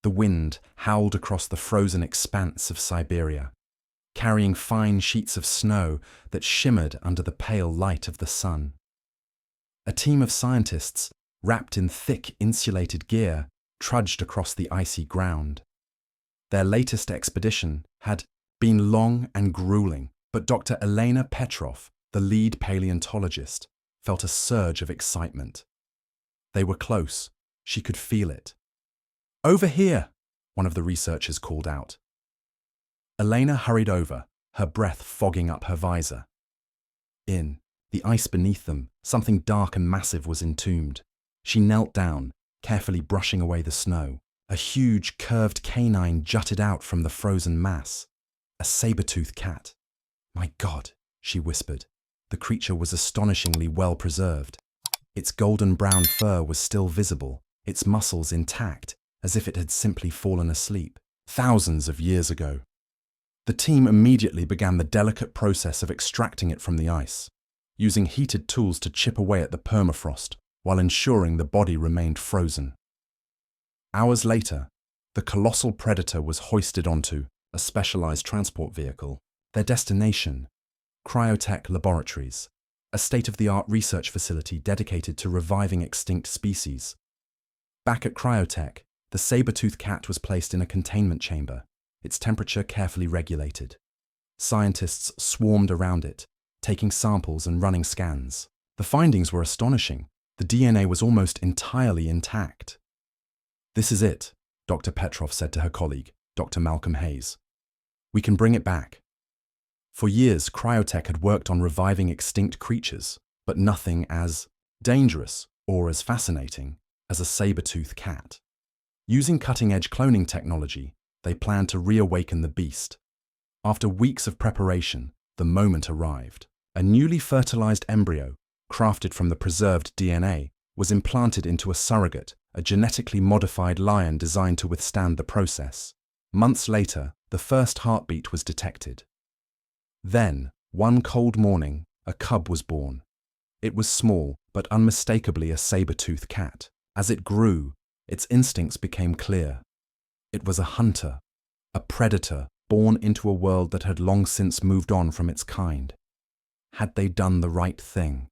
The wind howled across the frozen expanse of Siberia, carrying fine sheets of snow that shimmered under the pale light of the sun. A team of scientists, wrapped in thick insulated gear, trudged across the icy ground. Their latest expedition had been long and grueling, but Dr. Elena Petrov, the lead paleontologist, felt a surge of excitement. They were close. She could feel it. "Over here," one of the researchers called out. Elena hurried over, her breath fogging up her visor. In the ice beneath them, something dark and massive was entombed. She knelt down, carefully brushing away the snow. A huge, curved canine jutted out from the frozen mass. A saber-tooth cat. "My God," she whispered. The creature was astonishingly well preserved. Its golden-brown fur was still visible, its muscles intact, as if it had simply fallen asleep, thousands of years ago. The team immediately began the delicate process of extracting it from the ice, using heated tools to chip away at the permafrost, while ensuring the body remained frozen. Hours later, the colossal predator was hoisted onto a specialized transport vehicle. Their destination, Cryotech Laboratories, a state-of-the-art research facility dedicated to reviving extinct species. Back at Cryotech, the saber-tooth cat was placed in a containment chamber, its temperature carefully regulated. Scientists swarmed around it, taking samples and running scans. The findings were astonishing. The DNA was almost entirely intact. "This is it," Dr. Petrov said to her colleague, Dr. Malcolm Hayes. "We can bring it back." For years, Cryotech had worked on reviving extinct creatures, but nothing as dangerous or as fascinating as a saber-tooth cat. Using cutting-edge cloning technology, they planned to reawaken the beast. After weeks of preparation, the moment arrived. A newly fertilized embryo, crafted from the preserved DNA, was implanted into a surrogate, a genetically modified lion designed to withstand the process. Months later, the first heartbeat was detected. Then, one cold morning, a cub was born. It was small, but unmistakably a saber-tooth cat. As it grew, its instincts became clear. It was a hunter, a predator born into a world that had long since moved on from its kind. Had they done the right thing?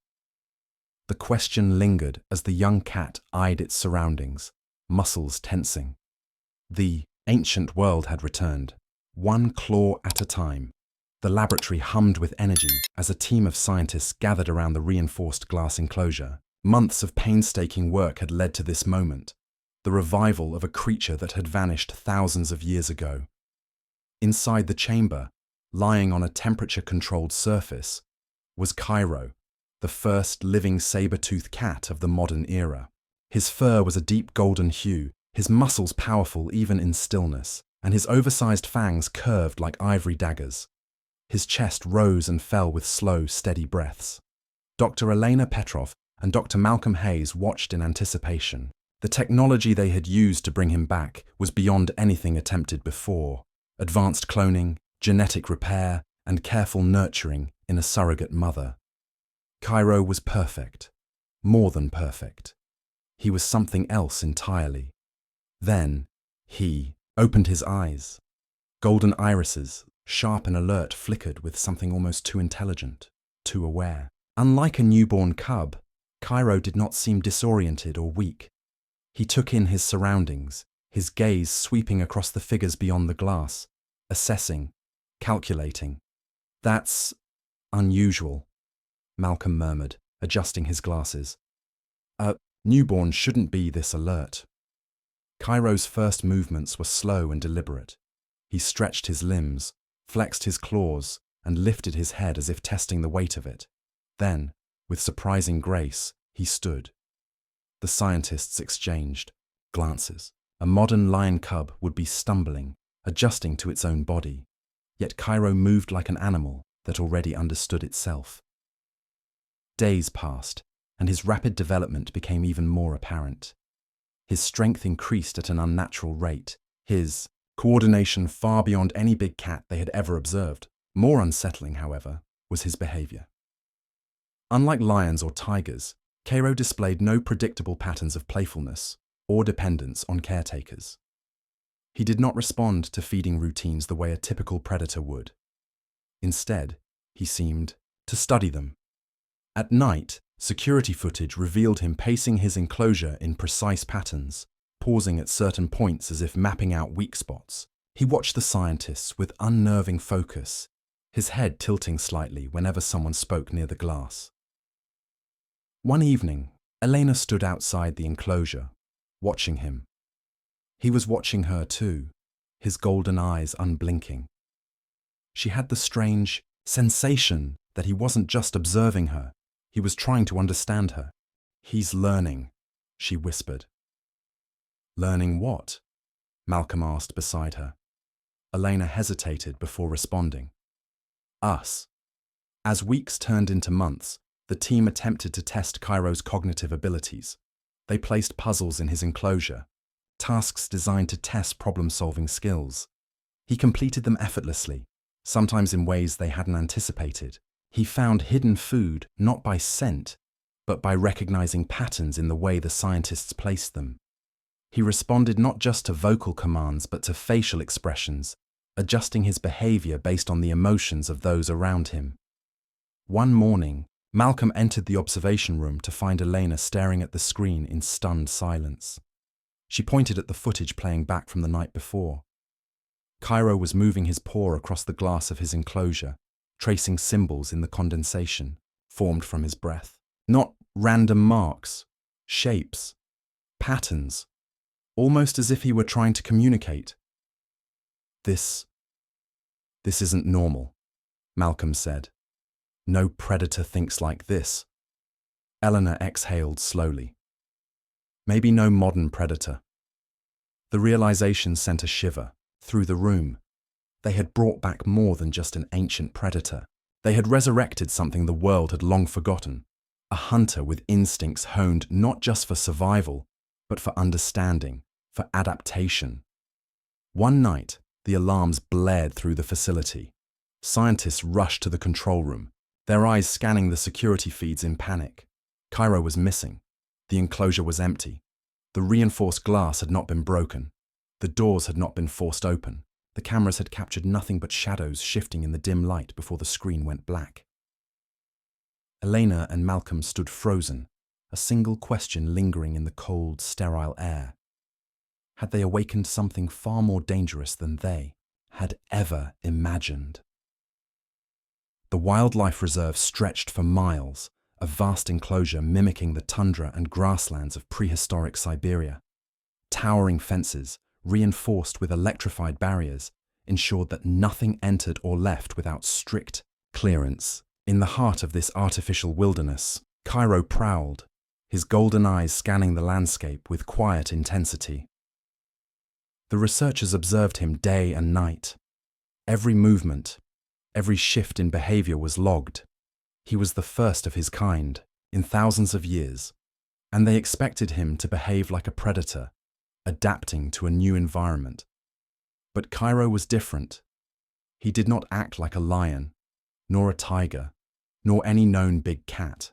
The question lingered as the young cat eyed its surroundings, muscles tensing. The ancient world had returned, one claw at a time. The laboratory hummed with energy as a team of scientists gathered around the reinforced glass enclosure. Months of painstaking work had led to this moment, the revival of a creature that had vanished thousands of years ago. Inside the chamber, lying on a temperature-controlled surface, was Cairo, the first living saber-tooth cat of the modern era. His fur was a deep golden hue, his muscles powerful even in stillness, and his oversized fangs curved like ivory daggers. His chest rose and fell with slow, steady breaths. Dr. Elena Petrov and Dr. Malcolm Hayes watched in anticipation. The technology they had used to bring him back was beyond anything attempted before. Advanced cloning, genetic repair, and careful nurturing in a surrogate mother. Cairo was perfect, more than perfect. He was something else entirely. Then, he opened his eyes. Golden irises, sharp and alert, flickered with something almost too intelligent, too aware. Unlike a newborn cub, Cairo did not seem disoriented or weak. He took in his surroundings, his gaze sweeping across the figures beyond the glass, assessing, calculating. "That's unusual," Malcolm murmured, adjusting his glasses. "A newborn shouldn't be this alert." Cairo's first movements were slow and deliberate. He stretched his limbs, flexed his claws, and lifted his head as if testing the weight of it. Then, with surprising grace, he stood. The scientists exchanged glances. A modern lion cub would be stumbling, adjusting to its own body. Yet Cairo moved like an animal that already understood itself. Days passed, and his rapid development became even more apparent. His strength increased at an unnatural rate, his coordination far beyond any big cat they had ever observed. More unsettling, however, was his behavior. Unlike lions or tigers, Cairo displayed no predictable patterns of playfulness or dependence on caretakers. He did not respond to feeding routines the way a typical predator would. Instead, he seemed to study them. At night, security footage revealed him pacing his enclosure in precise patterns, pausing at certain points as if mapping out weak spots. He watched the scientists with unnerving focus, his head tilting slightly whenever someone spoke near the glass. One evening, Elena stood outside the enclosure, watching him. He was watching her too, his golden eyes unblinking. She had the strange sensation that he wasn't just observing her, he was trying to understand her. "He's learning," she whispered. "Learning what?" Malcolm asked beside her. Elena hesitated before responding. "Us." As weeks turned into months, the team attempted to test Cairo's cognitive abilities. They placed puzzles in his enclosure, tasks designed to test problem-solving skills. He completed them effortlessly, sometimes in ways they hadn't anticipated. He found hidden food not by scent, but by recognizing patterns in the way the scientists placed them. He responded not just to vocal commands but to facial expressions, adjusting his behavior based on the emotions of those around him. One morning, Malcolm entered the observation room to find Elena staring at the screen in stunned silence. She pointed at the footage playing back from the night before. Cairo was moving his paw across the glass of his enclosure, tracing symbols in the condensation formed from his breath. Not random marks, shapes, patterns, almost as if he were trying to communicate. This isn't normal," Malcolm said. "No predator thinks like this." Eleanor exhaled slowly. "Maybe no modern predator." The realization sent a shiver through the room. They had brought back more than just an ancient predator. They had resurrected something the world had long forgotten, a hunter with instincts honed not just for survival, but for understanding, for adaptation. One night, the alarms blared through the facility. Scientists rushed to the control room, their eyes scanning the security feeds in panic. Cairo was missing. The enclosure was empty. The reinforced glass had not been broken. The doors had not been forced open. The cameras had captured nothing but shadows shifting in the dim light before the screen went black. Elena and Malcolm stood frozen, a single question lingering in the cold, sterile air. Had they awakened something far more dangerous than they had ever imagined? The wildlife reserve stretched for miles, a vast enclosure mimicking the tundra and grasslands of prehistoric Siberia. Towering fences, reinforced with electrified barriers, ensured that nothing entered or left without strict clearance. In the heart of this artificial wilderness, Cairo prowled, his golden eyes scanning the landscape with quiet intensity. The researchers observed him day and night. Every movement, every shift in behavior was logged. He was the first of his kind, in thousands of years, and they expected him to behave like a predator, adapting to a new environment. But Cairo was different. He did not act like a lion, nor a tiger, nor any known big cat.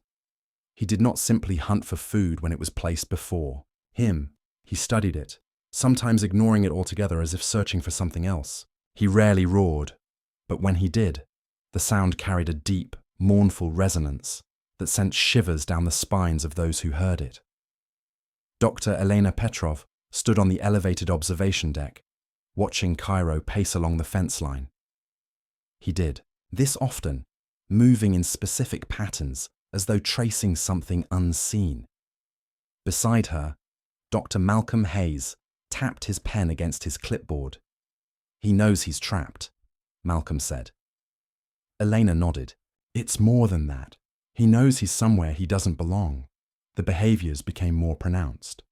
He did not simply hunt for food when it was placed before him. He studied it, sometimes ignoring it altogether as if searching for something else. He rarely roared, but when he did, the sound carried a deep, mournful resonance that sent shivers down the spines of those who heard it. Dr. Elena Petrov stood on the elevated observation deck, watching Cairo pace along the fence line. He did this often, moving in specific patterns as though tracing something unseen. Beside her, Dr. Malcolm Hayes tapped his pen against his clipboard. "He knows he's trapped," Malcolm said. Elena nodded. "It's more than that. He knows he's somewhere he doesn't belong." The behaviors became more pronounced.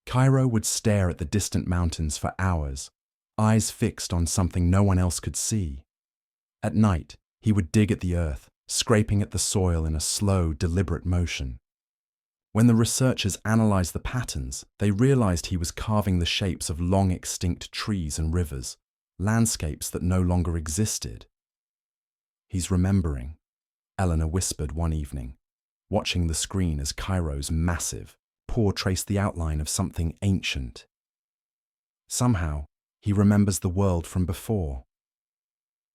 Cairo would stare at the distant mountains for hours, eyes fixed on something no one else could see. At night, he would dig at the earth, scraping at the soil in a slow, deliberate motion. When the researchers analyzed the patterns, they realized he was carving the shapes of long-extinct trees and rivers, landscapes that no longer existed. "He's remembering," Eleanor whispered one evening, watching the screen as Cairo's massive paw traced the outline of something ancient. Somehow, He remembers the world from before.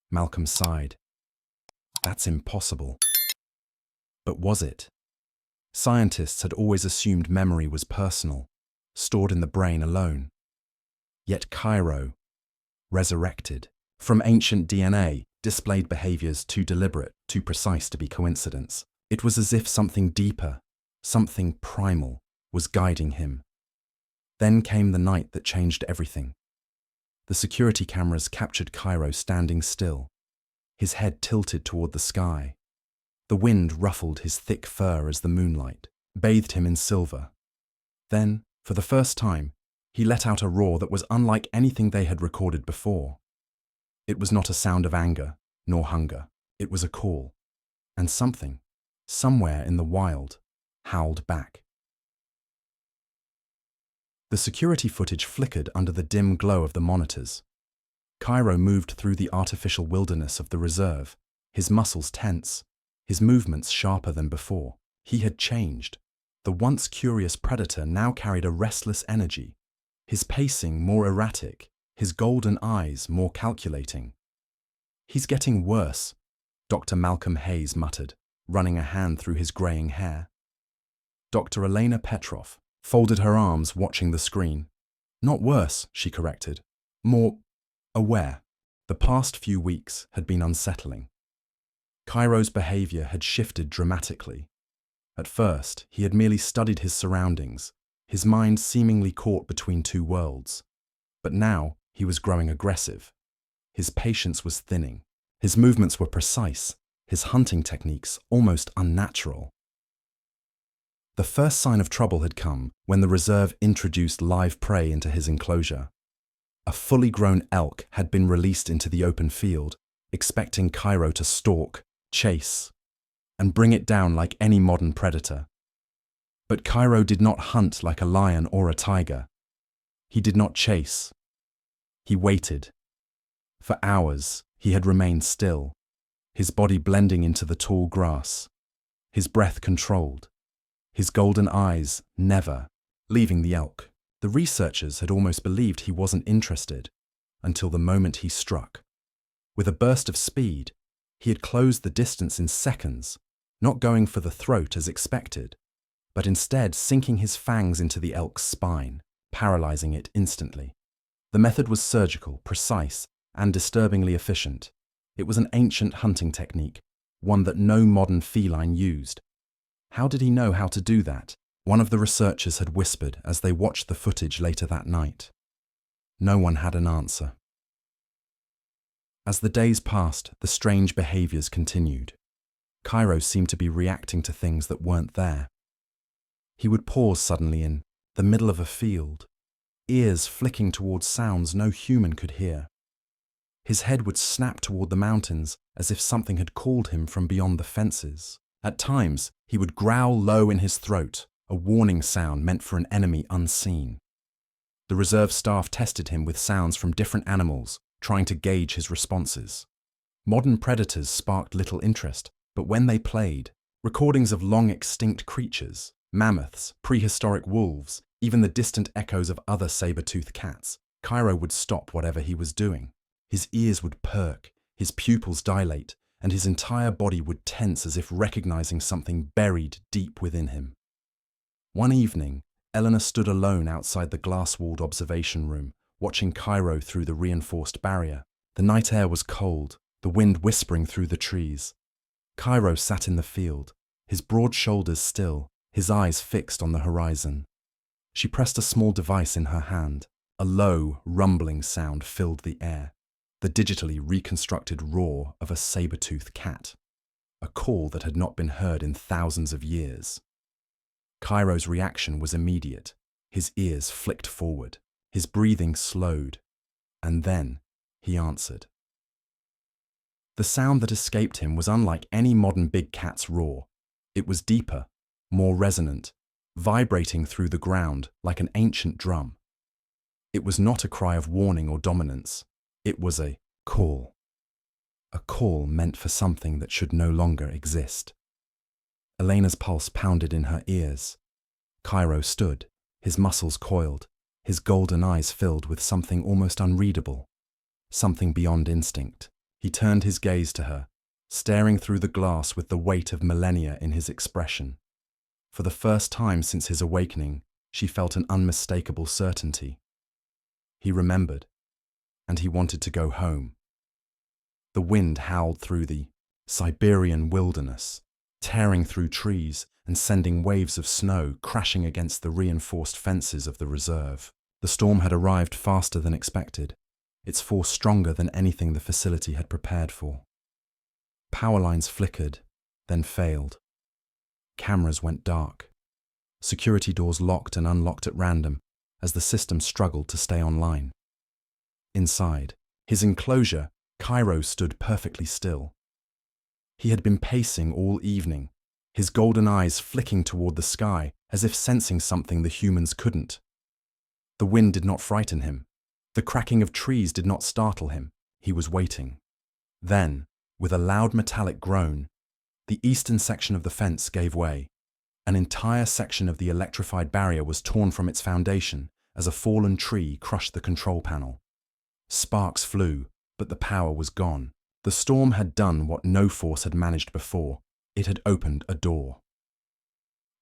Malcolm sighed. That's impossible. But was it? Scientists had always assumed memory was personal, stored in the brain alone. Yet Cairo, resurrected from ancient DNA, displayed behaviors too deliberate, too precise to be coincidence. It was as if something deeper, something primal, was guiding him. Then came the night that changed everything. The security cameras captured Cairo standing still, his head tilted toward the sky. The wind ruffled his thick fur as the moonlight bathed him in silver. Then, for the first time, he let out a roar that was unlike anything they had recorded before. It was not a sound of anger, nor hunger. It was a call. And something, somewhere in the wild, howled back. The security footage flickered under the dim glow of the monitors. Cairo moved through the artificial wilderness of the reserve, his muscles tense, his movements sharper than before. He had changed. The once curious predator now carried a restless energy, his pacing more erratic, his golden eyes more calculating. "He's getting worse," Dr. Malcolm Hayes muttered, running a hand through his graying hair. Dr. Elena Petrov folded her arms, watching the screen. "Not worse," she corrected. "More aware." The past few weeks had been unsettling. Cairo's behavior had shifted dramatically. At first, he had merely studied his surroundings, his mind seemingly caught between two worlds. But now, he was growing aggressive. His patience was thinning. His movements were precise, his hunting techniques almost unnatural. The first sign of trouble had come when the reserve introduced live prey into his enclosure. A fully grown elk had been released into the open field, expecting Cairo to stalk, chase, and bring it down like any modern predator. But Cairo did not hunt like a lion or a tiger. He did not chase. He waited. For hours, he had remained still, his body blending into the tall grass, his breath controlled, his golden eyes never leaving the elk. The researchers had almost believed he wasn't interested until the moment he struck. With a burst of speed, he had closed the distance in seconds, not going for the throat as expected, but instead sinking his fangs into the elk's spine, paralyzing it instantly. The method was surgical, precise, and disturbingly efficient. It was an ancient hunting technique, one that no modern feline used. How did he know how to do that? One of the researchers had whispered as they watched the footage later that night. No one had an answer. As the days passed, the strange behaviors continued. Cairo seemed to be reacting to things that weren't there. He would pause suddenly in the middle of a field, ears flicking towards sounds no human could hear. His head would snap toward the mountains as if something had called him from beyond the fences. At times, he would growl low in his throat, a warning sound meant for an enemy unseen. The reserve staff tested him with sounds from different animals, trying to gauge his responses. Modern predators sparked little interest, but when they played, recordings of long-extinct creatures, mammoths, prehistoric wolves, even the distant echoes of other saber-tooth cats, Cairo would stop whatever he was doing. His ears would perk, his pupils dilate, and his entire body would tense as if recognizing something buried deep within him. One evening, Eleanor stood alone outside the glass-walled observation room, watching Cairo through the reinforced barrier. The night air was cold, the wind whispering through the trees. Cairo sat in the field, his broad shoulders still, his eyes fixed on the horizon. She pressed a small device in her hand. A low, rumbling sound filled the air, the digitally reconstructed roar of a saber-tooth cat, a call that had not been heard in thousands of years. Cairo's reaction was immediate. His ears flicked forward, his breathing slowed, and then he answered. The sound that escaped him was unlike any modern big cat's roar. It was deeper, more resonant, vibrating through the ground like an ancient drum. It was not a cry of warning or dominance. It was a call meant for something that should no longer exist. Elena's pulse pounded in her ears. Cairo stood, his muscles coiled, his golden eyes filled with something almost unreadable, something beyond instinct. He turned his gaze to her, staring through the glass with the weight of millennia in his expression. For the first time since his awakening, she felt an unmistakable certainty. He remembered, and he wanted to go home. The wind howled through the Siberian wilderness, tearing through trees and sending waves of snow crashing against the reinforced fences of the reserve. The storm had arrived faster than expected, its force stronger than anything the facility had prepared for. Power lines flickered, then failed. Cameras went dark. Security doors locked and unlocked at random as the system struggled to stay online. Inside his enclosure, Cairo stood perfectly still. He had been pacing all evening, his golden eyes flicking toward the sky as if sensing something the humans couldn't. The wind did not frighten him. The cracking of trees did not startle him. He was waiting. Then, with a loud metallic groan, the eastern section of the fence gave way. An entire section of the electrified barrier was torn from its foundation as a fallen tree crushed the control panel. Sparks flew, but the power was gone. The storm had done what no force had managed before. It had opened a door.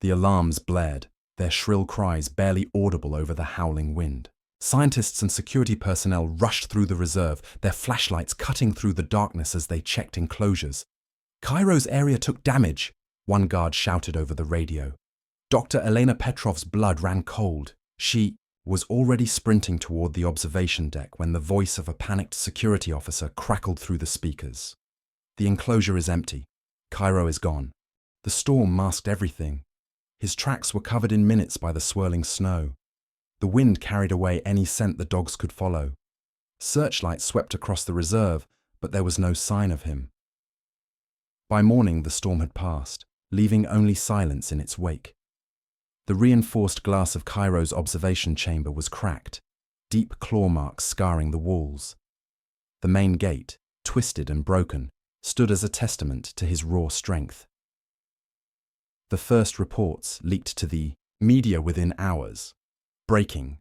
The alarms blared, their shrill cries barely audible over the howling wind. Scientists and security personnel rushed through the reserve, their flashlights cutting through the darkness as they checked enclosures. "Cairo's area took damage," one guard shouted over the radio. Dr. Elena Petrov's blood ran cold. She was already sprinting toward the observation deck when the voice of a panicked security officer crackled through the speakers. "The enclosure is empty. Cairo is gone." The storm masked everything. His tracks were covered in minutes by the swirling snow. The wind carried away any scent the dogs could follow. Searchlights swept across the reserve, but there was no sign of him. By morning, the storm had passed, leaving only silence in its wake. The reinforced glass of Cairo's observation chamber was cracked, deep claw marks scarring the walls. The main gate, twisted and broken, stood as a testament to his raw strength. The first reports leaked to the media within hours. Breaking.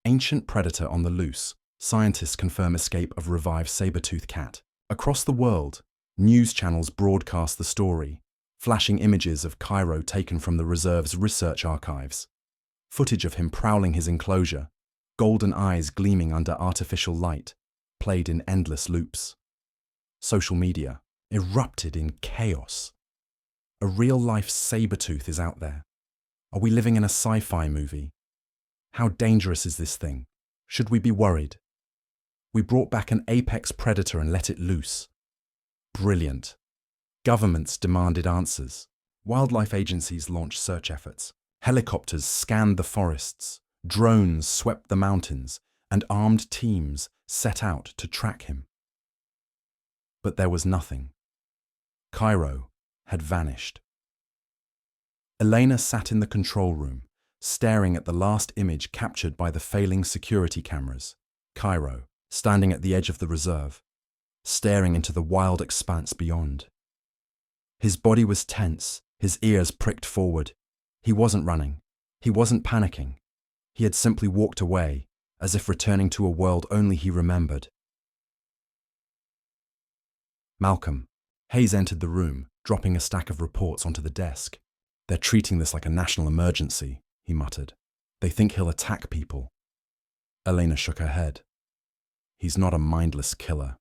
Ancient predator on the loose. Scientists confirm escape of revived Saber-Tooth Cat. Across the world, news channels broadcast the story, flashing images of Cairo taken from the reserve's research archives. Footage of him prowling his enclosure, golden eyes gleaming under artificial light, played in endless loops. Social media erupted in chaos. A real-life saber-tooth is out there. Are we living in a sci-fi movie? How dangerous is this thing? Should we be worried? We brought back an apex predator and let it loose. Brilliant. Governments demanded answers. Wildlife agencies launched search efforts. Helicopters scanned the forests. Drones swept the mountains, and armed teams set out to track him. But there was nothing. Cairo had vanished. Elena sat in the control room, staring at the last image captured by the failing security cameras. Cairo, standing at the edge of the reserve, staring into the wild expanse beyond. His body was tense, his ears pricked forward. He wasn't running. He wasn't panicking. He had simply walked away, as if returning to a world only he remembered. "Malcolm." Hayes entered the room, dropping a stack of reports onto the desk. "They're treating this like a national emergency," he muttered. "They think he'll attack people." Elena shook her head. "He's not a mindless killer."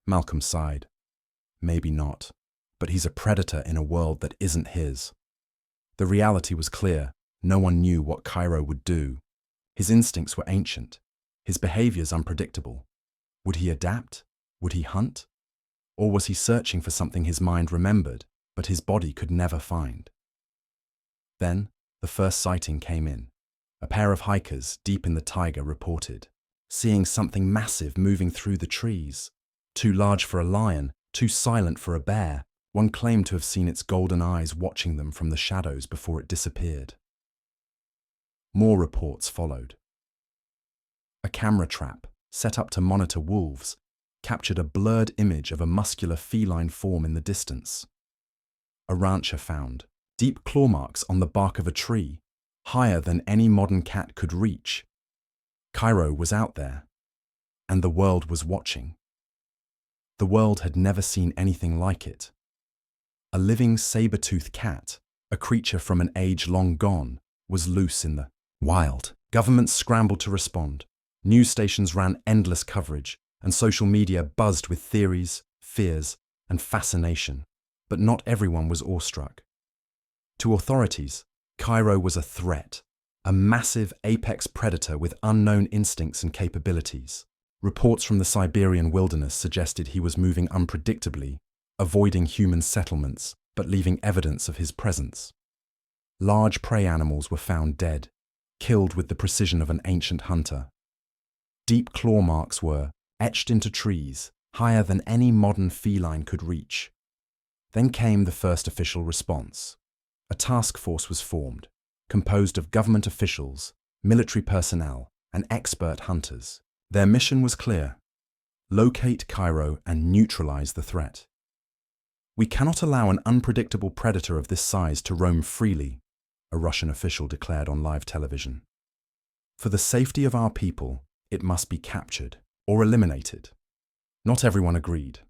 Malcolm sighed. "Maybe not, but he's a predator in a world that isn't his." The reality was clear. No one knew what Cairo would do. His instincts were ancient, his behaviors unpredictable. Would he adapt? Would he hunt? Or was he searching for something his mind remembered, but his body could never find? Then, the first sighting came in. A pair of hikers deep in the taiga reported seeing something massive moving through the trees. Too large for a lion, too silent for a bear. One claimed to have seen its golden eyes watching them from the shadows before it disappeared. More reports followed. A camera trap, set up to monitor wolves, captured a blurred image of a muscular feline form in the distance. A rancher found deep claw marks on the bark of a tree, higher than any modern cat could reach. Cairo was out there, and the world was watching. The world had never seen anything like it. A living saber-tooth cat, a creature from an age long gone, was loose in the wild. Governments scrambled to respond. News stations ran endless coverage, and social media buzzed with theories, fears, and fascination. But not everyone was awestruck. To authorities, Cairo was a threat, a massive apex predator with unknown instincts and capabilities. Reports from the Siberian wilderness suggested he was moving unpredictably, avoiding human settlements, but leaving evidence of his presence. Large prey animals were found dead, killed with the precision of an ancient hunter. Deep claw marks were etched into trees, higher than any modern feline could reach. Then came the first official response. A task force was formed, composed of government officials, military personnel, and expert hunters. Their mission was clear: locate Cairo and neutralize the threat. "We cannot allow an unpredictable predator of this size to roam freely," a Russian official declared on live television. "For the safety of our people, it must be captured or eliminated." Not everyone agreed.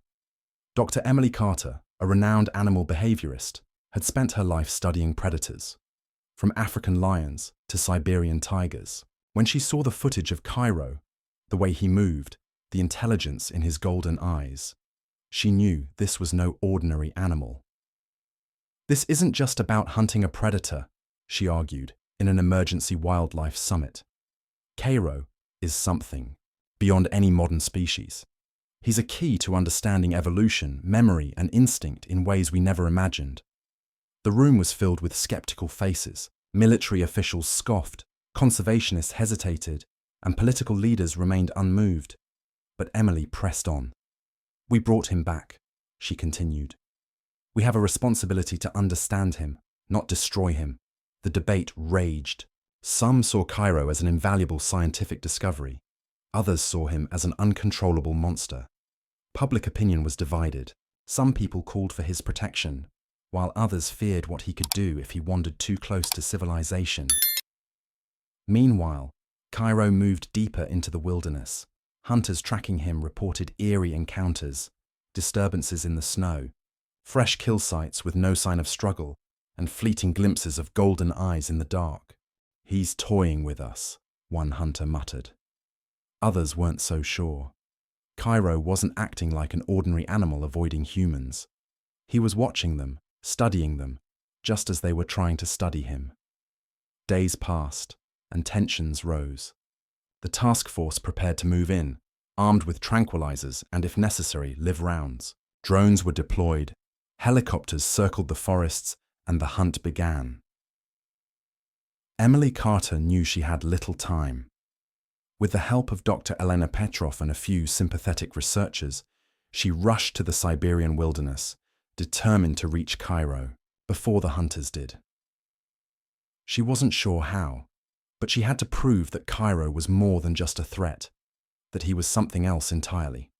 Dr. Emily Carter, a renowned animal behaviorist, had spent her life studying predators, from African lions to Siberian tigers. When she saw the footage of Cairo, the way he moved, the intelligence in his golden eyes, she knew this was no ordinary animal. "This isn't just about hunting a predator," she argued in an emergency wildlife summit. "Cairo is something beyond any modern species. He's a key to understanding evolution, memory, and instinct in ways we never imagined." The room was filled with skeptical faces. Military officials scoffed, conservationists hesitated, and political leaders remained unmoved. But Emily pressed on. "We brought him back," she continued. "We have a responsibility to understand him, not destroy him." The debate raged. Some saw Cairo as an invaluable scientific discovery. Others saw him as an uncontrollable monster. Public opinion was divided. Some people called for his protection, while others feared what he could do if he wandered too close to civilization. Meanwhile, Cairo moved deeper into the wilderness. Hunters tracking him reported eerie encounters, disturbances in the snow, fresh kill sites with no sign of struggle, and fleeting glimpses of golden eyes in the dark. "He's toying with us," one hunter muttered. Others weren't so sure. Cairo wasn't acting like an ordinary animal avoiding humans. He was watching them, studying them, just as they were trying to study him. Days passed, and tensions rose. The task force prepared to move in, armed with tranquilizers and, if necessary, live rounds. Drones were deployed, helicopters circled the forests, and the hunt began. Emily Carter knew she had little time. With the help of Dr. Elena Petrov and a few sympathetic researchers, she rushed to the Siberian wilderness, determined to reach Cairo before the hunters did. She wasn't sure how, but she had to prove that Cairo was more than just a threat, that he was something else entirely.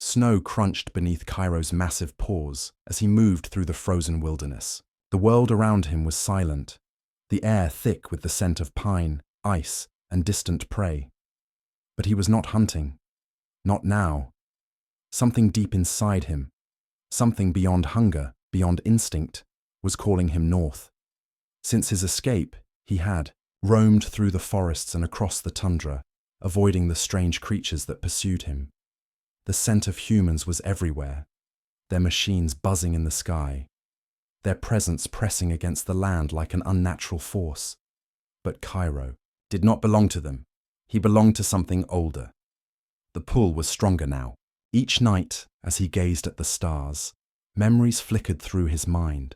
Snow crunched beneath Cairo's massive paws as he moved through the frozen wilderness. The world around him was silent, the air thick with the scent of pine, ice, and distant prey. But he was not hunting. Not now. Something deep inside him, something beyond hunger, beyond instinct, was calling him north. Since his escape, he had roamed through the forests and across the tundra, avoiding the strange creatures that pursued him. The scent of humans was everywhere, their machines buzzing in the sky, their presence pressing against the land like an unnatural force. But Cairo did not belong to them. He belonged to something older. The pull was stronger now. Each night, as he gazed at the stars, memories flickered through his mind,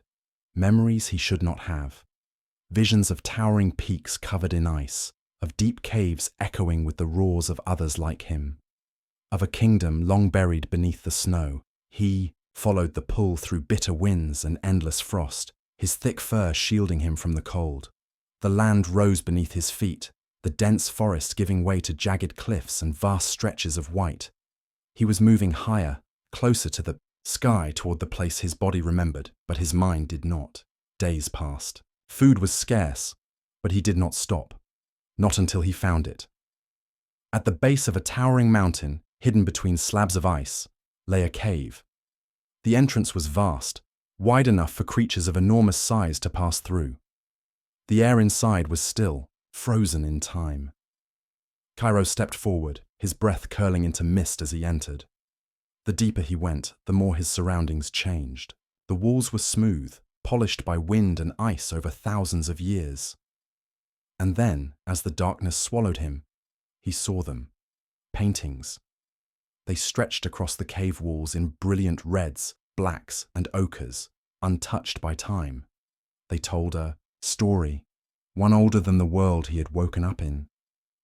memories he should not have. Visions of towering peaks covered in ice, of deep caves echoing with the roars of others like him, of a kingdom long buried beneath the snow. He followed the pull through bitter winds and endless frost, his thick fur shielding him from the cold. The land rose beneath his feet, the dense forest giving way to jagged cliffs and vast stretches of white. He was moving higher, closer to the sky toward the place his body remembered, but his mind did not. Days passed. Food was scarce, but he did not stop. Not until he found it. At the base of a towering mountain, hidden between slabs of ice, lay a cave. The entrance was vast, wide enough for creatures of enormous size to pass through. The air inside was still, frozen in time. Cairo stepped forward, his breath curling into mist as he entered. The deeper he went, the more his surroundings changed. The walls were smooth, polished by wind and ice over thousands of years. And then, as the darkness swallowed him, he saw them. Paintings. They stretched across the cave walls in brilliant reds, blacks, and ochres, untouched by time. They told a story, one older than the world he had woken up in.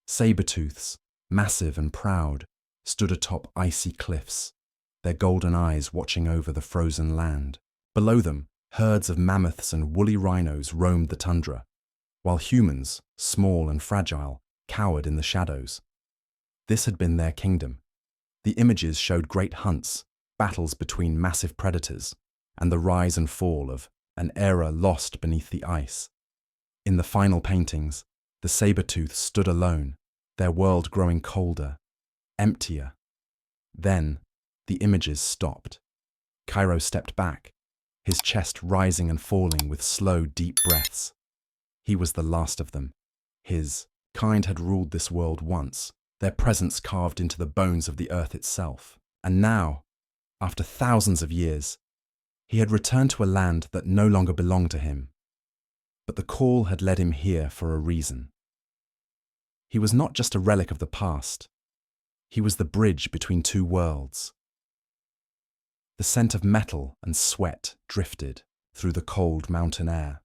Saber-tooths, massive and proud, stood atop icy cliffs, their golden eyes watching over the frozen land. Below them, herds of mammoths and woolly rhinos roamed the tundra, while humans, small and fragile, cowered in the shadows. This had been their kingdom. The images showed great hunts, battles between massive predators, and the rise and fall of an era lost beneath the ice. In the final paintings, the saber-tooth stood alone, their world growing colder, emptier. Then, the images stopped. Cairo stepped back, his chest rising and falling with slow, deep breaths. He was the last of them. His kind had ruled this world once, their presence carved into the bones of the earth itself. And now, after thousands of years, he had returned to a land that no longer belonged to him. But the call had led him here for a reason. He was not just a relic of the past. He was the bridge between two worlds. The scent of metal and sweat drifted through the cold mountain air.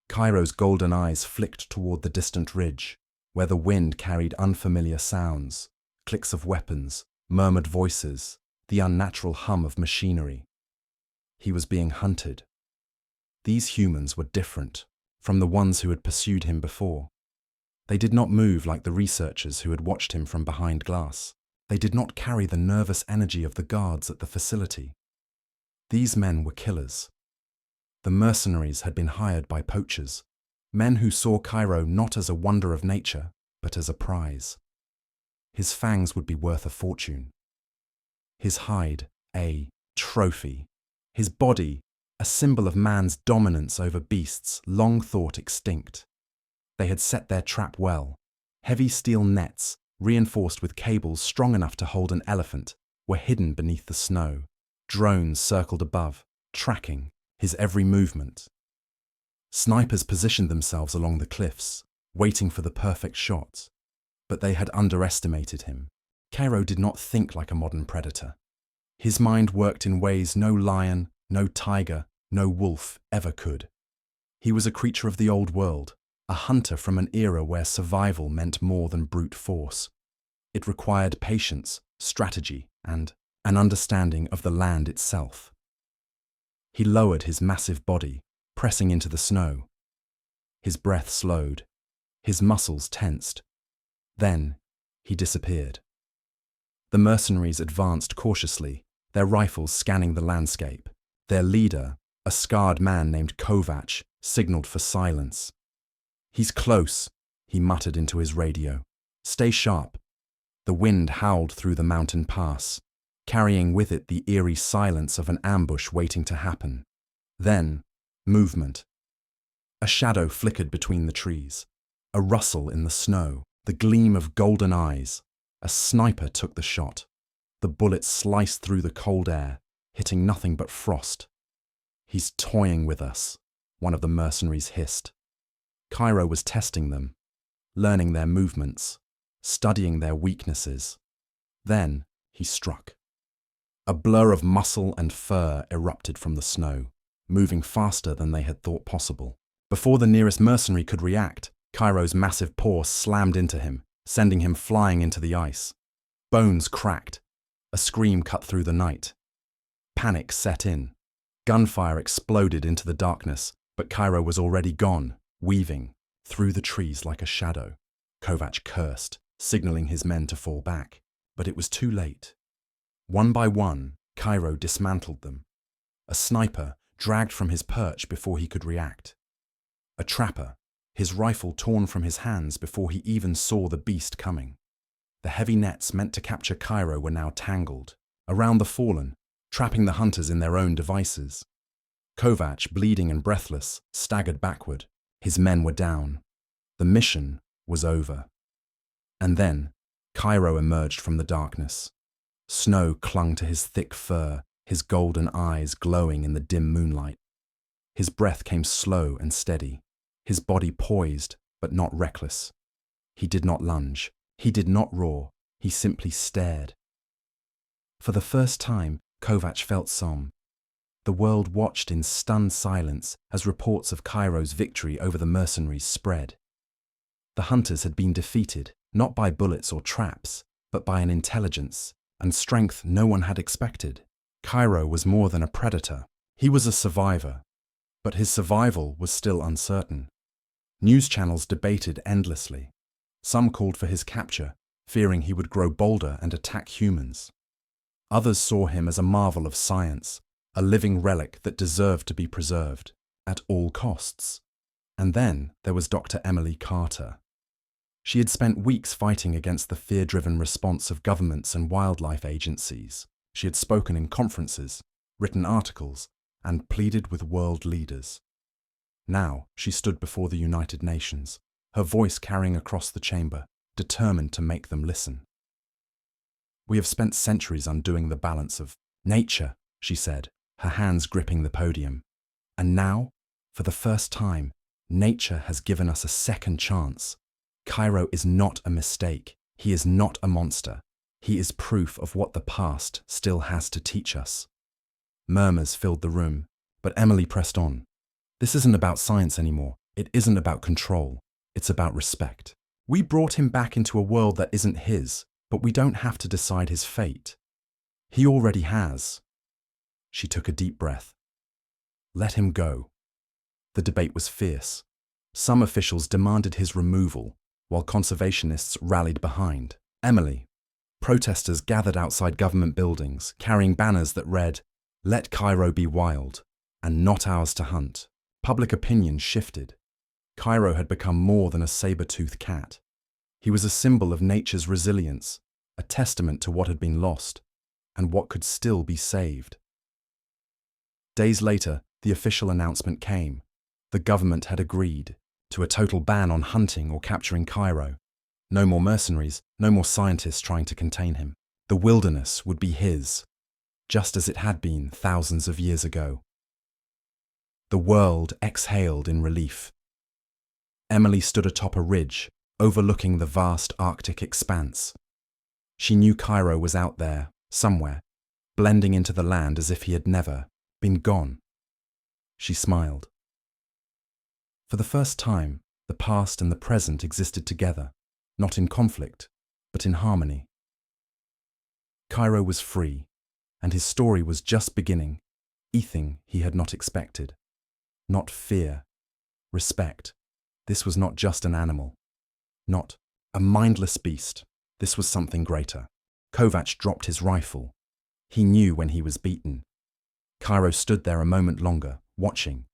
Cairo's golden eyes flicked toward the distant ridge, where the wind carried unfamiliar sounds, clicks of weapons, murmured voices, the unnatural hum of machinery. He was being hunted. These humans were different from the ones who had pursued him before. They did not move like the researchers who had watched him from behind glass. They did not carry the nervous energy of the guards at the facility. These men were killers. The mercenaries had been hired by poachers, men who saw Cairo not as a wonder of nature, but as a prize. His fangs would be worth a fortune. His hide, a trophy. His body, a symbol of man's dominance over beasts long thought extinct. They had set their trap well. Heavy steel nets, reinforced with cables strong enough to hold an elephant, were hidden beneath the snow. Drones circled above, tracking his every movement. Snipers positioned themselves along the cliffs, waiting for the perfect shot. But they had underestimated him. Cairo did not think like a modern predator. His mind worked in ways no lion, no tiger, no wolf ever could. He was a creature of the old world, a hunter from an era where survival meant more than brute force. It required patience, strategy, and an understanding of the land itself. He lowered his massive body, pressing into the snow. His breath slowed, his muscles tensed. Then he disappeared. The mercenaries advanced cautiously, their rifles scanning the landscape. Their leader, a scarred man named Kovac, signaled for silence. "He's close," he muttered into his radio. "Stay sharp." The wind howled through the mountain pass, carrying with it the eerie silence of an ambush waiting to happen. Then, movement. A shadow flickered between the trees, a rustle in the snow, the gleam of golden eyes. A sniper took the shot. The bullet sliced through the cold air, hitting nothing but frost. "He's toying with us," one of the mercenaries hissed. Cairo was testing them, learning their movements, studying their weaknesses. Then he struck. A blur of muscle and fur erupted from the snow, moving faster than they had thought possible. Before the nearest mercenary could react, Cairo's massive paw slammed into him, sending him flying into the ice. Bones cracked. A scream cut through the night. Panic set in. Gunfire exploded into the darkness, but Cairo was already gone, weaving through the trees like a shadow. Kovac cursed, signaling his men to fall back, but it was too late. One by one, Cairo dismantled them. A sniper dragged from his perch before he could react. A trapper, his rifle torn from his hands before he even saw the beast coming. The heavy nets meant to capture Cairo were now tangled around the fallen, trapping the hunters in their own devices. Kovac, bleeding and breathless, staggered backward. His men were down. The mission was over. And then, Cairo emerged from the darkness. Snow clung to his thick fur, his golden eyes glowing in the dim moonlight. His breath came slow and steady, his body poised but not reckless. He did not lunge, he did not roar, he simply stared. For the first time, Kovac felt some. The world watched in stunned silence as reports of Cairo's victory over the mercenaries spread. The hunters had been defeated, not by bullets or traps, but by an intelligence and strength no one had expected. Cairo was more than a predator. He was a survivor, but his survival was still uncertain. News channels debated endlessly. Some called for his capture, fearing he would grow bolder and attack humans. Others saw him as a marvel of science, a living relic that deserved to be preserved, at all costs. And then there was Dr. Emily Carter. She had spent weeks fighting against the fear-driven response of governments and wildlife agencies. She had spoken in conferences, written articles, and pleaded with world leaders. Now she stood before the United Nations, her voice carrying across the chamber, determined to make them listen. "We have spent centuries undoing the balance of nature," she said, her hands gripping the podium. "And now, for the first time, nature has given us a second chance. Cairo is not a mistake. He is not a monster. He is proof of what the past still has to teach us." Murmurs filled the room, but Emily pressed on. "This isn't about science anymore. It isn't about control. It's about respect. We brought him back into a world that isn't his, but we don't have to decide his fate. He already has." She took a deep breath. Let him go. The debate was fierce. Some officials demanded his removal, while conservationists rallied behind Emily. Protesters gathered outside government buildings, carrying banners that read, "Let Cairo be wild, and not ours to hunt." Public opinion shifted. Cairo had become more than a saber-tooth cat. He was a symbol of nature's resilience, a testament to what had been lost, and what could still be saved. Days later, the official announcement came. The government had agreed to a total ban on hunting or capturing Cairo. No more mercenaries, no more scientists trying to contain him. The wilderness would be his, just as it had been thousands of years ago. The world exhaled in relief. Emily stood atop a ridge, overlooking the vast Arctic expanse. She knew Cairo was out there, somewhere, blending into the land as if he had never been gone. She smiled. For the first time, the past and the present existed together, not in conflict, but in harmony. Cairo was free, and his story was just beginning, anything he had not expected. Not fear, respect. This was not just an animal, not a mindless beast. This was something greater. Kovac dropped his rifle. He knew when he was beaten. Cairo stood there a moment longer, watching.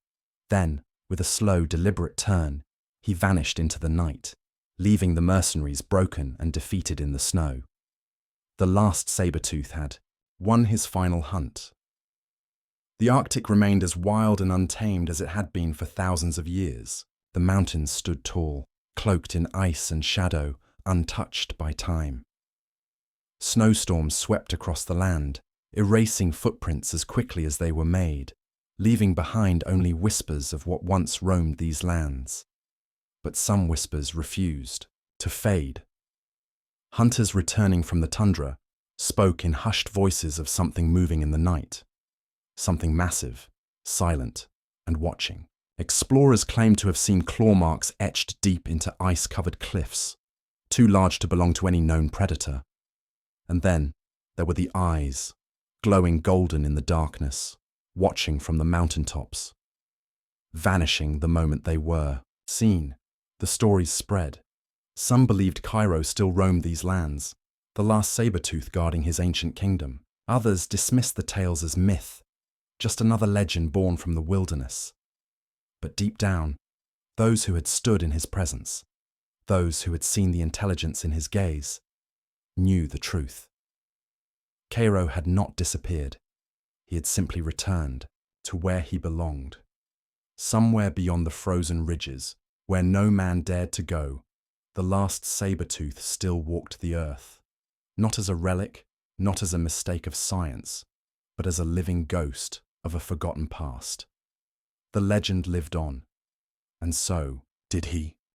Then, with a slow, deliberate turn, he vanished into the night, leaving the mercenaries broken and defeated in the snow. The last saber-tooth had won his final hunt. The Arctic remained as wild and untamed as it had been for thousands of years. The mountains stood tall, cloaked in ice and shadow, untouched by time. Snowstorms swept across the land, erasing footprints as quickly as they were made, leaving behind only whispers of what once roamed these lands. But some whispers refused to fade. Hunters returning from the tundra spoke in hushed voices of something moving in the night, something massive, silent, and watching. Explorers claimed to have seen claw marks etched deep into ice-covered cliffs, too large to belong to any known predator. And then there were the eyes, glowing golden in the darkness, watching from the mountaintops, vanishing the moment they were seen. The stories spread. Some believed Cairo still roamed these lands, the last saber-tooth guarding his ancient kingdom. Others dismissed the tales as myth, just another legend born from the wilderness. But deep down, Those who had stood in his presence, those who had seen the intelligence in his gaze, knew the truth. Cairo had not disappeared. He had simply returned to where he belonged. Somewhere beyond the frozen ridges, where no man dared to go, the last saber-tooth still walked the earth, not as a relic, not as a mistake of science, but as a living ghost of a forgotten past. The legend lived on, and so did he.